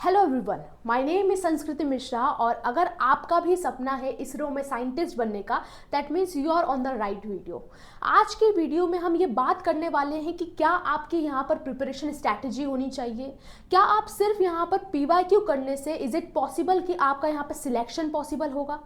Hello everyone, my name is संस्कृति मिश्रा और अगर आपका भी सपना है इसरो में साइंटिस्ट बनने का, that means you are on the right video. आज की वीडियो में हम ये बात करने वाले हैं कि क्या आपकी यहाँ पर प्रिपरेशन स्ट्रैटेजी होनी चाहिए। क्या आप सिर्फ यहाँ पर पीवाईक्यू करने से इज इट पॉसिबल कि आपका यहाँ पर सिलेक्शन पॉसिबल होगा,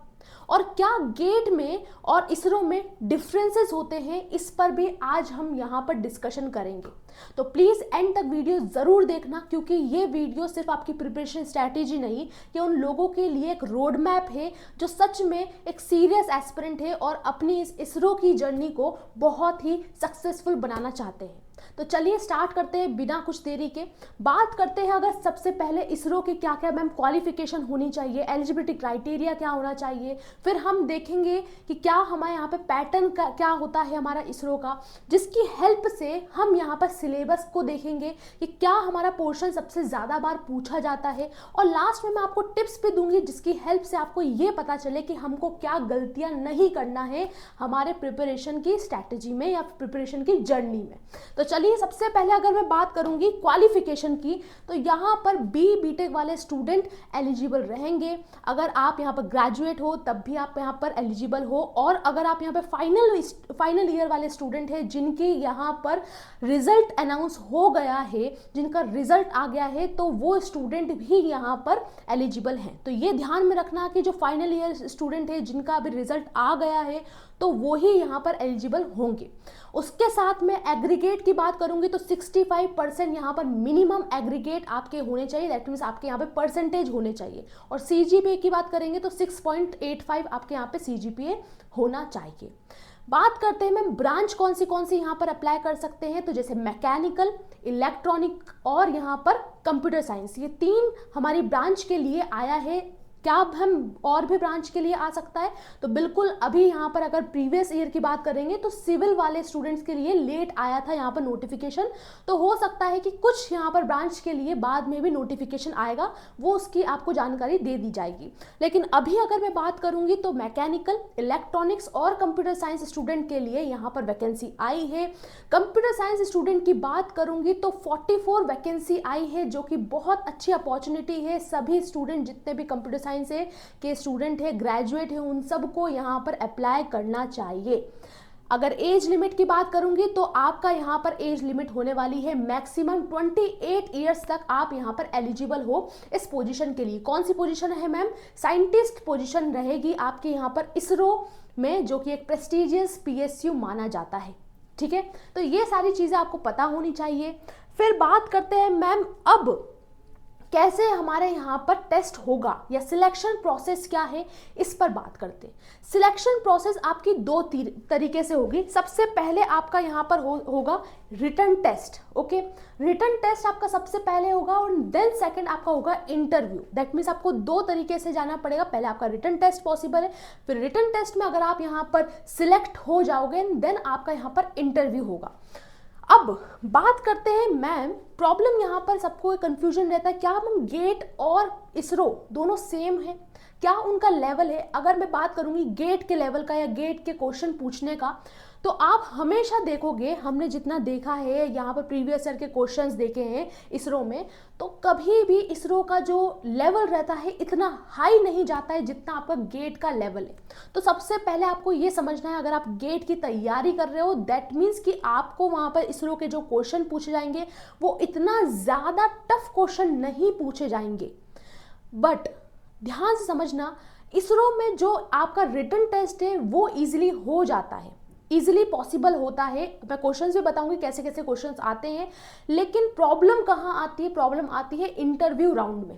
और क्या गेट में और इसरो में डिफरेंसेस होते हैं, इस पर भी आज हम यहाँ पर डिस्कशन करेंगे। तो प्लीज़ एंड तक वीडियो ज़रूर देखना, क्योंकि ये वीडियो सिर्फ आपकी प्रिपरेशन स्ट्रैटेजी नहीं, ये उन लोगों के लिए एक रोड मैप है जो सच में एक सीरियस एस्पिरेंट है और अपनी इस इसरो की जर्नी को बहुत ही सक्सेसफुल बनाना चाहते हैं। तो चलिए स्टार्ट करते हैं बिना कुछ देरी के। बात करते हैं अगर सबसे पहले इसरो के क्या क्या मैम क्वालिफिकेशन होनी चाहिए, एलिजिबिलिटी क्राइटेरिया क्या होना चाहिए, फिर हम देखेंगे कि क्या हमारे यहाँ पे पैटर्न का क्या होता है हमारा इसरो का, जिसकी हेल्प से हम यहाँ पर सिलेबस को देखेंगे कि क्या हमारा पोर्शन सबसे ज़्यादा बार पूछा जाता है, और लास्ट में मैं आपको टिप्स भी दूंगी जिसकी हेल्प से आपको ये पता चले कि हमको क्या गलतियाँ नहीं करना है हमारे प्रिपरेशन की स्ट्रैटेजी में या प्रिपरेशन की जर्नी में। तो चलिए सबसे पहले अगर मैं बात करूंगी क्वालिफिकेशन की, तो यहाँ पर बीटेक वाले स्टूडेंट एलिजिबल रहेंगे। अगर आप यहाँ पर ग्रेजुएट हो तब भी आप यहाँ पर एलिजिबल हो, और अगर आप यहाँ पर फाइनल ईयर वाले स्टूडेंट हैं जिनके यहाँ पर रिजल्ट अनाउंस हो गया है, जिनका रिजल्ट आ गया है, तो वो स्टूडेंट भी यहाँ पर एलिजिबल हैं। तो ये ध्यान में रखना कि जो फाइनल ईयर स्टूडेंट है जिनका अभी रिजल्ट आ गया है तो वो ही यहाँ पर एलिजिबल होंगे। उसके साथ में एग्रीगेट की बात करूंगी तो 65% यहाँ पर मिनिमम एग्रीगेट आपके होने चाहिए, दैट मीन्स आपके यहाँ पे परसेंटेज होने चाहिए। और सीजीपीए की बात करेंगे तो 6.85 आपके यहाँ पे सीजीपीए होना चाहिए। बात करते हैं मैम ब्रांच कौन सी यहाँ पर अप्लाई कर सकते हैं, तो जैसे मैकेनिकल, इलेक्ट्रॉनिक और यहाँ पर कंप्यूटर साइंस, ये 3 हमारी ब्रांच के लिए आया है। क्या हम और भी ब्रांच के लिए आ सकता है, तो बिल्कुल अभी यहाँ पर अगर प्रीवियस ईयर की बात करेंगे तो सिविल वाले स्टूडेंट्स के लिए लेट आया था यहाँ पर नोटिफिकेशन, तो हो सकता है कि कुछ यहाँ पर ब्रांच के लिए बाद में भी नोटिफिकेशन आएगा, वो उसकी आपको जानकारी दे दी जाएगी। लेकिन अभी अगर मैं बात करूंगी तो मैकेनिकल, इलेक्ट्रॉनिक्स और कंप्यूटर साइंस स्टूडेंट के लिए यहाँ पर वैकेंसी आई है। कंप्यूटर साइंस स्टूडेंट की बात करूंगी तो 44 वैकेंसी आई है, जो कि बहुत अच्छी अपॉर्चुनिटी है। सभी स्टूडेंट जितने भी कंप्यूटर साइंस के स्टूडेंट है, ग्रेजुएट है, उन सबको यहाँ पर अप्लाई करना चाहिए। अगर एज लिमिट की बात करूंगी तो आपका यहाँ पर एज लिमिट होने वाली है मैक्सिमम 28 ईयर्स तक आप यहाँ पर एलिजिबल हो इस पोजीशन के लिए। कौन सी पोजीशन है मैम? साइंटिस्ट पोजीशन रहेगी आपके यहाँ पर इसरो में, जो कि एक प्रेस्टिजियस पीएसयू माना जाता है। ठीक है, तो ये सारी चीजें आपको पता होनी चाहिए। फिर बात करते हैं मैम अब कैसे हमारे यहाँ पर टेस्ट होगा या सिलेक्शन प्रोसेस क्या है, इस पर बात करते हैं। सिलेक्शन प्रोसेस आपकी 2 तरीके से होगी। सबसे पहले आपका यहाँ पर होगा written test. Okay, written test आपका सबसे पहले होगा और देन सेकंड आपका होगा इंटरव्यू। दैट मीन्स आपको 2 तरीके से जाना पड़ेगा। पहले आपका रिटन टेस्ट पॉसिबल है, फिर रिटन टेस्ट में अगर आप यहाँ पर सिलेक्ट हो जाओगे देन आपका यहाँ पर इंटरव्यू होगा। अब बात करते हैं मैम, प्रॉब्लम यहाँ पर सबको कंफ्यूजन रहता है, क्या मैम गेट और इसरो दोनों सेम है, क्या उनका लेवल है? अगर मैं बात करूंगी गेट के लेवल का या गेट के क्वेश्चन पूछने का, तो आप हमेशा देखोगे, हमने जितना देखा है यहाँ पर प्रीवियस ईयर के क्वेश्चंस देखे हैं इसरो में, तो कभी भी इसरो का जो लेवल रहता है इतना हाई नहीं जाता है जितना आपका गेट का लेवल है। तो सबसे पहले आपको ये समझना है, अगर आप गेट की तैयारी कर रहे हो दैट मीन्स कि आपको वहाँ पर इसरो के जो क्वेश्चन पूछे जाएंगे वो इतना ज़्यादा टफ क्वेश्चन नहीं पूछे जाएंगे। बट ध्यान से समझना, इसरो में जो आपका रिटन टेस्ट है वो ईजिली हो जाता है, इजीली पॉसिबल होता है। मैं क्वेश्चंस भी बताऊंगी कैसे कैसे क्वेश्चंस आते हैं, लेकिन प्रॉब्लम कहाँ आती है? प्रॉब्लम आती है इंटरव्यू राउंड में।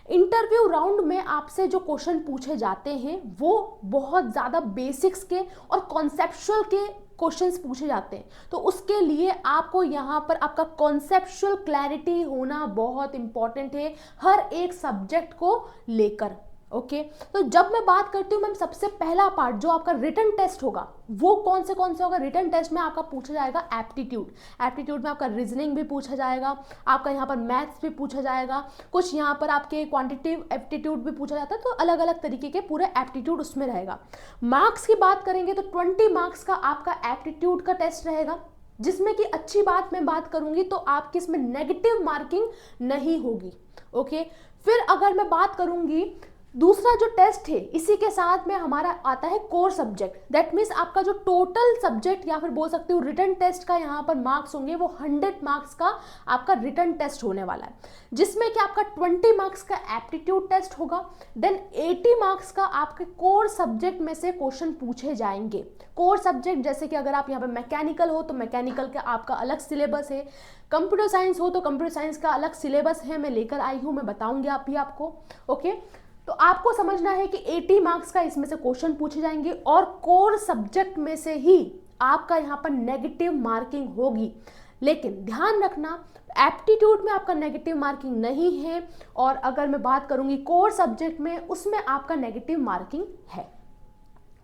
इंटरव्यू राउंड में आपसे जो क्वेश्चन पूछे जाते हैं वो बहुत ज़्यादा बेसिक्स के और कॉन्सेप्चुअल के क्वेश्चंस पूछे जाते हैं। तो उसके लिए आपको यहाँ पर आपका कॉन्सेप्चुअल क्लैरिटी होना बहुत इंपॉर्टेंट है हर एक सब्जेक्ट को लेकर। ओके, तो जब मैं बात करती हूँ मैम सबसे पहला पार्ट जो आपका रिटन टेस्ट होगा वो कौन से होगा? रिटन टेस्ट में आपका पूछा जाएगा एप्टीट्यूड। एप्टीट्यूड में आपका रीजनिंग भी पूछा जाएगा, आपका यहाँ पर मैथ्स भी पूछा जाएगा, कुछ यहाँ पर आपके क्वांटिटेटिव एप्टीट्यूड भी पूछा जाता है। तो अलग अलग तरीके के पूरे एप्टीट्यूड उसमें रहेगा। मार्क्स की बात करेंगे तो 20 मार्क्स का आपका एप्टीट्यूड का टेस्ट रहेगा। जिसमें कि अच्छी बात मैं बात करूंगी तो आपकी इसमें नेगेटिव मार्किंग नहीं होगी। ओके, फिर अगर मैं बात करूंगी दूसरा जो टेस्ट है, इसी के साथ में हमारा आता है कोर सब्जेक्ट। दैट मीन्स आपका जो टोटल सब्जेक्ट या फिर बोल सकते हो रिटन टेस्ट का यहाँ पर मार्क्स होंगे वो 100 मार्क्स का आपका रिटन टेस्ट होने वाला है, जिसमें कि आपका 20 मार्क्स का एप्टीट्यूड टेस्ट होगा, देन 80 मार्क्स का आपके कोर सब्जेक्ट में से क्वेश्चन पूछे जाएंगे। कोर सब्जेक्ट जैसे कि अगर आप यहाँ पर मैकेनिकल हो तो मैकेनिकल का आपका अलग सिलेबस है, कंप्यूटर साइंस हो तो कंप्यूटर साइंस का अलग सिलेबस है, मैं लेकर आई हूँ, मैं बताऊंगी आप भी आपको। ओके, तो आपको समझना है कि 80 मार्क्स का इसमें से क्वेश्चन पूछे जाएंगे और कोर सब्जेक्ट में से ही आपका यहाँ पर नेगेटिव मार्किंग होगी। लेकिन ध्यान रखना एप्टीट्यूड में आपका नेगेटिव मार्किंग नहीं है, और अगर मैं बात करूंगी कोर सब्जेक्ट में उसमें आपका नेगेटिव मार्किंग है।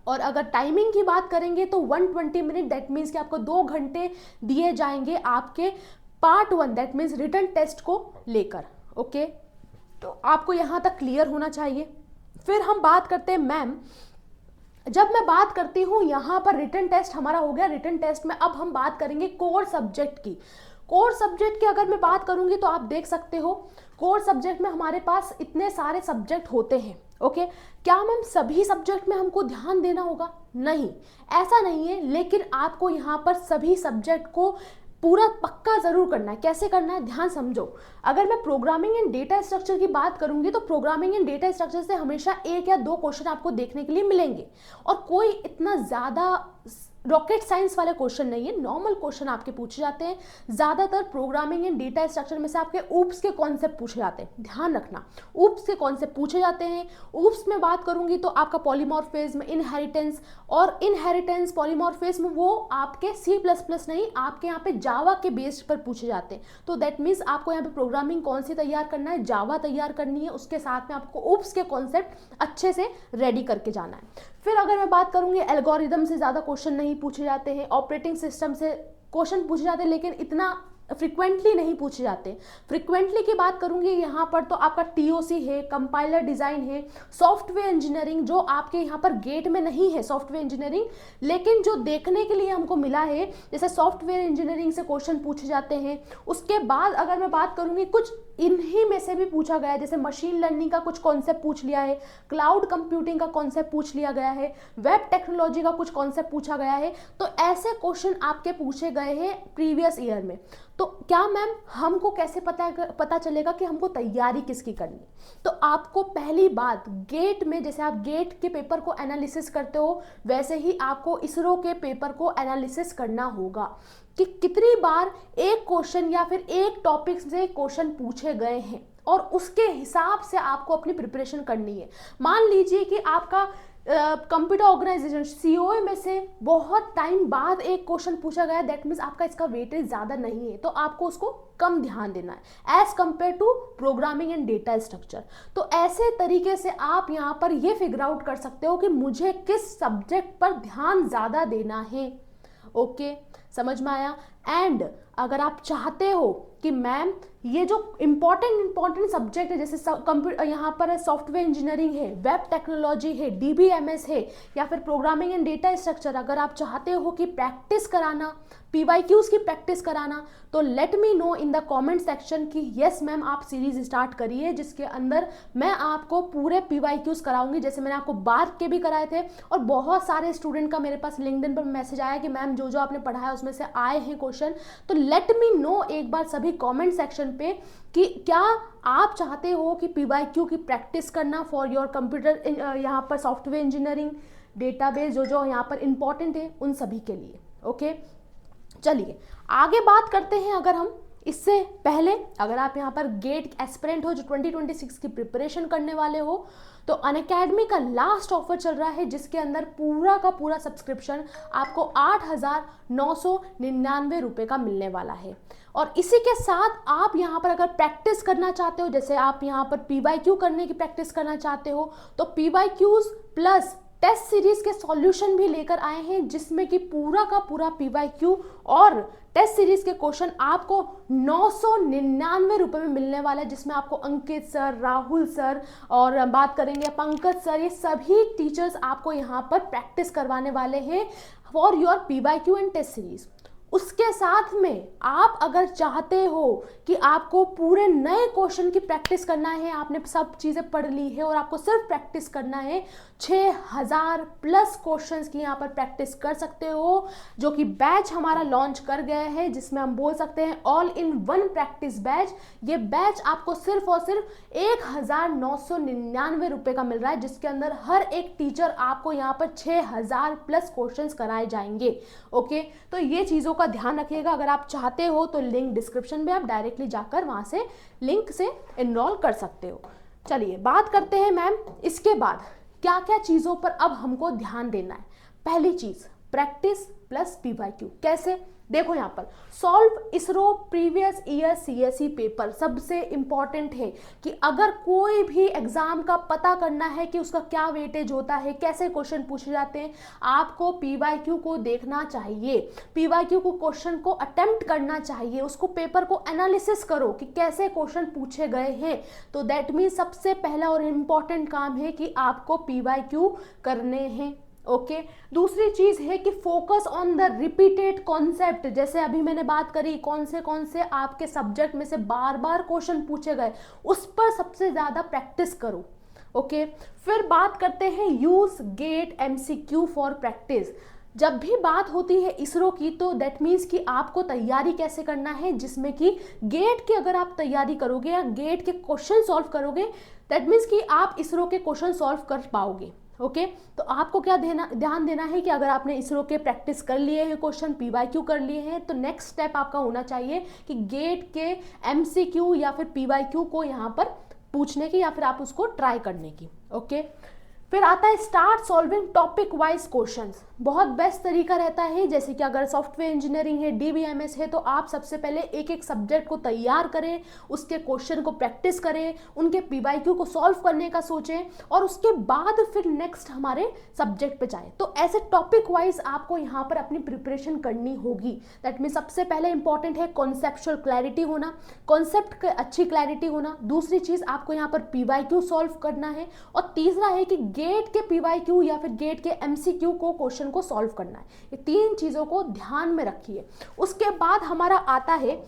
और अगर टाइमिंग की बात करेंगे तो 120 मिनट, दैट मीन्स कि आपको 2 घंटे दिए जाएंगे आपके part 1 that means written test को लेकर। ओके, तो आपको यहाँ तक क्लियर होना चाहिए। फिर हम बात करते हैं मैम, जब मैं बात करती हूँ यहाँ पर रिटन टेस्ट हमारा हो गया, रिटन टेस्ट में अब हम बात करेंगे कोर सब्जेक्ट की। कोर सब्जेक्ट की अगर मैं बात करूँगी तो आप देख सकते हो कोर सब्जेक्ट में हमारे पास इतने सारे सब्जेक्ट होते हैं। ओके, क्या मैम सभी सब्जेक्ट में हमको ध्यान देना होगा? नहीं, ऐसा नहीं है, लेकिन आपको यहाँ पर सभी सब्जेक्ट को पूरा पक्का जरूर करना है। कैसे करना है, ध्यान समझो। अगर मैं प्रोग्रामिंग एंड डेटा स्ट्रक्चर की बात करूंगी तो प्रोग्रामिंग एंड डेटा स्ट्रक्चर से हमेशा 1 या 2 क्वेश्चन आपको देखने के लिए मिलेंगे, और कोई इतना ज़्यादा रॉकेट साइंस वाले क्वेश्चन नहीं है, नॉर्मल क्वेश्चन आपके पूछे जाते हैं। ज़्यादातर प्रोग्रामिंग एंड डेटा स्ट्रक्चर में से आपके ऊप्स के कॉन्सेप्ट पूछे जाते हैं, ध्यान रखना ऊप्स के कॉन्सेप्ट पूछे जाते हैं। ऊप्स में बात करूंगी तो आपका पॉलीमॉर्फिज्म, इनहेरिटेंस, और इनहेरिटेंस पॉलीमॉर्फिज्म वो आपके C++ नहीं, आपके यहाँ पे जावा के बेस पर पूछे जाते हैं। तो दैट मीन्स आपको यहाँ पे प्रोग्रामिंग कौन सी तैयार करना है, जावा तैयार करनी है, उसके साथ में आपको ऊप्स के कॉन्सेप्ट अच्छे से रेडी करके जाना है। फिर अगर मैं बात करूंगी एल्गोरिदम से ज़्यादा क्वेश्चन नहीं पूछे जाते हैं, ऑपरेटिंग सिस्टम से क्वेश्चन पूछे जाते हैं लेकिन इतना फ्रिक्वेंटली नहीं पूछे जाते। फ्रिक्वेंटली की बात करूंगी यहाँ पर तो आपका TOC है, कंपाइलर डिज़ाइन है, सॉफ्टवेयर इंजीनियरिंग जो आपके यहाँ पर गेट में नहीं है सॉफ्टवेयर इंजीनियरिंग, लेकिन जो देखने के लिए हमको मिला है जैसे सॉफ्टवेयर इंजीनियरिंग से क्वेश्चन पूछे जाते हैं। उसके बाद अगर मैं बात करूँगी कुछ इन्हीं में से भी पूछा गया है, जैसे मशीन लर्निंग का कुछ कॉन्सेप्ट पूछ लिया है, क्लाउड कंप्यूटिंग का कॉन्सेप्ट पूछ लिया गया है, वेब टेक्नोलॉजी का कुछ कॉन्सेप्ट पूछा गया है। तो ऐसे क्वेश्चन आपके पूछे गए हैं प्रीवियस ईयर में। तो क्या मैम हमको कैसे पता चलेगा कि हमको तैयारी किसकी करनी? तो आपको पहली बात गेट में, जैसे आप गेट के पेपर को एनालिसिस करते हो वैसे ही आपको इसरो के पेपर को एनालिसिस करना होगा कि कितनी बार एक क्वेश्चन या फिर एक टॉपिक से क्वेश्चन पूछे गए हैं, और उसके हिसाब से आपको अपनी प्रिपरेशन करनी है। मान लीजिए कि आपका कंप्यूटर ऑर्गेनाइजेशन COA में से बहुत टाइम बाद एक क्वेश्चन पूछा गया, दैट मीन्स आपका इसका वेटेज ज़्यादा नहीं है, तो आपको उसको कम ध्यान देना है as compare to programming and data structure. तो ऐसे तरीके से आप यहाँ पर ये फिगर आउट कर सकते हो कि मुझे किस सब्जेक्ट पर ध्यान ज़्यादा देना है। ओके, समझ में आया? एंड अगर आप चाहते हो कि मैम ये जो इम्पॉर्टेंट सब्जेक्ट है, जैसे कंप्यूटर यहाँ पर है, सॉफ्टवेयर इंजीनियरिंग है, वेब टेक्नोलॉजी है, DBMS है, या फिर प्रोग्रामिंग एंड डेटा स्ट्रक्चर, अगर आप चाहते हो कि प्रैक्टिस कराना, PYQs की प्रैक्टिस कराना, तो let me know in the comment section कि यस मैम आप सीरीज स्टार्ट करिए, जिसके अंदर मैं आपको पूरे PYQs कराऊंगी, जैसे मैंने आपको बार्क के भी कराए थे। और बहुत सारे स्टूडेंट का मेरे पास लिंक्डइन पर मैसेज आया कि मैम जो जो आपने पढ़ाया उसमें से आए हैं क्वेश्चन। तो लेट मी नो एक बार सभी कमेंट सेक्शन पे कि क्या आप चाहते हो कि PYQ की प्रैक्टिस करना फॉर योर कंप्यूटर यहाँ पर सॉफ्टवेयर इंजीनियरिंग, डेटाबेस जो जो यहाँ पर इंपॉर्टेंट है उन सभी के लिए। ओके, चलिए आगे बात करते हैं। अगर हम इससे पहले, अगर आप यहाँ पर गेट एस्पिरेंट हो जो 2026 की प्रिपरेशन करने वाले हो, तो अनअकैडमी का लास्ट ऑफर चल रहा है जिसके अंदर पूरा का पूरा सब्सक्रिप्शन आपको 8,999 रुपये का मिलने वाला है। और इसी के साथ आप यहाँ पर अगर प्रैक्टिस करना चाहते हो, जैसे आप यहाँ पर PYQ करने की प्रैक्टिस करना चाहते हो, तो PYQs प्लस टेस्ट सीरीज के सॉल्यूशन भी लेकर आए हैं, जिसमें कि पूरा का पूरा PYQ और टेस्ट सीरीज के क्वेश्चन आपको 999 रुपये में मिलने वाला है, जिसमें आपको अंकित सर, राहुल सर और बात करेंगे पंकज सर, ये सभी टीचर्स आपको यहाँ पर प्रैक्टिस करवाने वाले हैं for your PYQ and test series. उसके साथ में आप अगर चाहते हो कि आपको पूरे नए क्वेश्चन की प्रैक्टिस करना है, आपने सब चीज़ें पढ़ ली है और आपको सिर्फ प्रैक्टिस करना है, 6000 प्लस क्वेश्चंस की यहाँ पर प्रैक्टिस कर सकते हो, जो कि बैच हमारा लॉन्च कर गया है, जिसमें हम बोल सकते हैं all in one practice batch. ये बैच आपको सिर्फ और सिर्फ 1999 रुपये का मिल रहा है, जिसके अंदर हर एक टीचर आपको यहाँ पर 6000 प्लस क्वेश्चंस कराए जाएंगे। ओके, तो ये चीज़ों का ध्यान रखिएगा। अगर आप चाहते हो तो लिंक डिस्क्रिप्शन में, आप डायरेक्टली जाकर वहाँ से लिंक से एनरोल कर सकते हो। चलिए बात करते हैं मैम, इसके बाद क्या क्या चीज़ों पर अब हमको ध्यान देना है। पहली चीज़, प्रैक्टिस प्लस पीवाईक्यू। कैसे? देखो यहाँ पर solve ISRO previous year CSE paper सबसे इंपॉर्टेंट है कि अगर कोई भी एग्जाम का पता करना है कि उसका क्या वेटेज होता है, कैसे क्वेश्चन पूछे जाते हैं, आपको पीवाईक्यू को देखना चाहिए, पीवाईक्यू को क्वेश्चन को अटेम्प्ट करना चाहिए, उसको पेपर को एनालिसिस करो कि कैसे क्वेश्चन पूछे गए हैं। तो दैट मीन सबसे पहला और इम्पॉर्टेंट काम है कि आपको पीवाईक्यू करने हैं। ओके, दूसरी चीज है कि focus on the repeated concept. जैसे अभी मैंने बात करी कौन से आपके सब्जेक्ट में से बार बार क्वेश्चन पूछे गए, उस पर सबसे ज्यादा प्रैक्टिस करो। ओके, फिर बात करते हैं use GATE MCQ for practice. जब भी बात होती है इसरो की तो दैट मीन्स कि आपको तैयारी कैसे करना है, जिसमें कि गेट की अगर आप तैयारी करोगे या गेट के क्वेश्चन सॉल्व करोगे, दैट मीन्स कि आप इसरो के क्वेश्चन सॉल्व कर पाओगे। ओके, तो आपको क्या ध्यान देना है कि अगर आपने इसरो के प्रैक्टिस कर लिए हैं, क्वेश्चन पीवाईक्यू कर लिए हैं, तो नेक्स्ट स्टेप आपका होना चाहिए कि गेट के एमसीक्यू या फिर पीवाईक्यू को यहाँ पर पूछने की या फिर आप उसको ट्राई करने की। ओके, फिर आता है start solving topic wise questions. बहुत बेस्ट तरीका रहता है, जैसे कि अगर सॉफ्टवेयर इंजीनियरिंग है, डीबीएमएस है, तो आप सबसे पहले एक एक सब्जेक्ट को तैयार करें, उसके क्वेश्चन को प्रैक्टिस करें, उनके पीवाईक्यू को सॉल्व करने का सोचें और उसके बाद फिर नेक्स्ट हमारे सब्जेक्ट पे जाएं। तो ऐसे टॉपिक वाइज आपको यहाँ पर अपनी प्रिपरेशन करनी होगी। दैट मीन सबसे पहले इंपॉर्टेंट है कॉन्सेप्चुअल क्लैरिटी होना, कॉन्सेप्ट की अच्छी क्लैरिटी होना। दूसरी चीज आपको यहाँ पर पीवाईक्यू सॉल्व करना है और तीसरा है कि गेट के पीवाईक्यू या फिर गेट के एमसीक्यू को क्वेश्चन को सॉल्व करना है। ये तीन चीजों को ध्यान में रखिए। उसके बाद हमारा आता है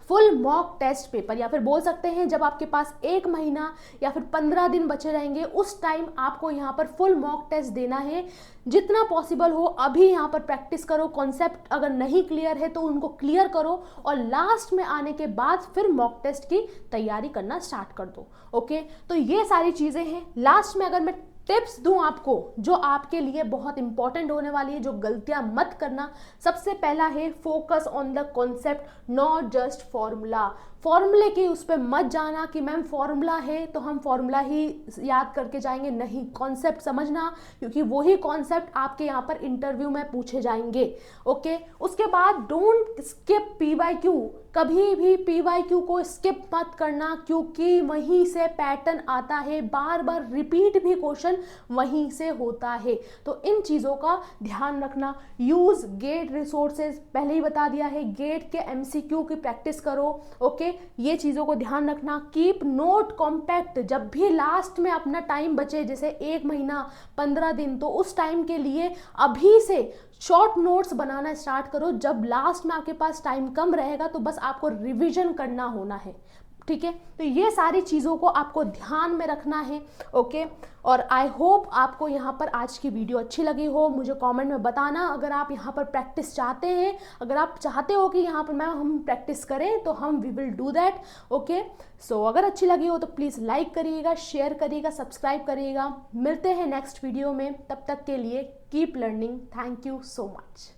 फुल मॉक टेस्ट पेपर, या फिर बोल सकते हैं जब आपके पास 1 महीना या फिर 15 दिन बचे रहेंगे, उस टाइम आपको यहाँ पर फुल मॉक टेस्ट देना है। जितना पॉसिबल हो अभी यहाँ पर प्रैक्टिस करो, कॉन्सेप्ट अगर नहीं क्लियर है तो उनको क्लियर करो और लास्ट में आने के बाद फिर मॉक टेस्ट की तैयारी करना स्टार्ट कर दो। ओके, तो ये सारी चीज़ें हैं। लास्ट में अगर मैं टिप्स दूं आपको जो आपके लिए बहुत इंपॉर्टेंट होने वाली है, जो गलतियां मत करना, सबसे पहला है focus on the concept, not just formula. फॉर्मूले की उस पर मत जाना कि मैम फॉर्मूला है तो हम फॉर्मूला ही याद करके जाएंगे, नहीं, कॉन्सेप्ट समझना, क्योंकि वही कॉन्सेप्ट आपके यहाँ पर इंटरव्यू में पूछे जाएंगे। ओके, उसके बाद डोंट स्किप पीवाईक्यू, कभी भी पीवाईक्यू को स्किप मत करना, क्योंकि वहीं से पैटर्न आता है, बार बार रिपीट भी क्वेश्चन वहीं से होता है। तो इन चीज़ों का ध्यान रखना। यूज गेट रिसोर्सेज, पहले ही बता दिया है, गेट के एमसीक्यू की प्रैक्टिस करो। ओके, ये चीज़ों को ध्यान रखना। कीप नोट कॉम्पैक्ट, जब भी लास्ट में अपना टाइम बचे, जैसे 1 महीना 15 दिन, तो उस टाइम के लिए अभी से शॉर्ट नोट्स बनाना स्टार्ट करो। जब लास्ट में आपके पास टाइम कम रहेगा तो बस आपको रिवीजन करना होना है। ठीक है, तो ये सारी चीज़ों को आपको ध्यान में रखना है। ओके, और आई होप आपको यहाँ पर आज की वीडियो अच्छी लगी हो। मुझे कमेंट में बताना अगर आप यहाँ पर प्रैक्टिस चाहते हैं, अगर आप चाहते हो कि यहाँ पर मैम हम प्रैक्टिस करें तो हम we will do that. Okay, so अगर अच्छी लगी हो तो प्लीज़ लाइक करिएगा, शेयर करिएगा, सब्सक्राइब करिएगा। मिलते हैं नेक्स्ट वीडियो में, तब तक के लिए keep learning. Thank you so much.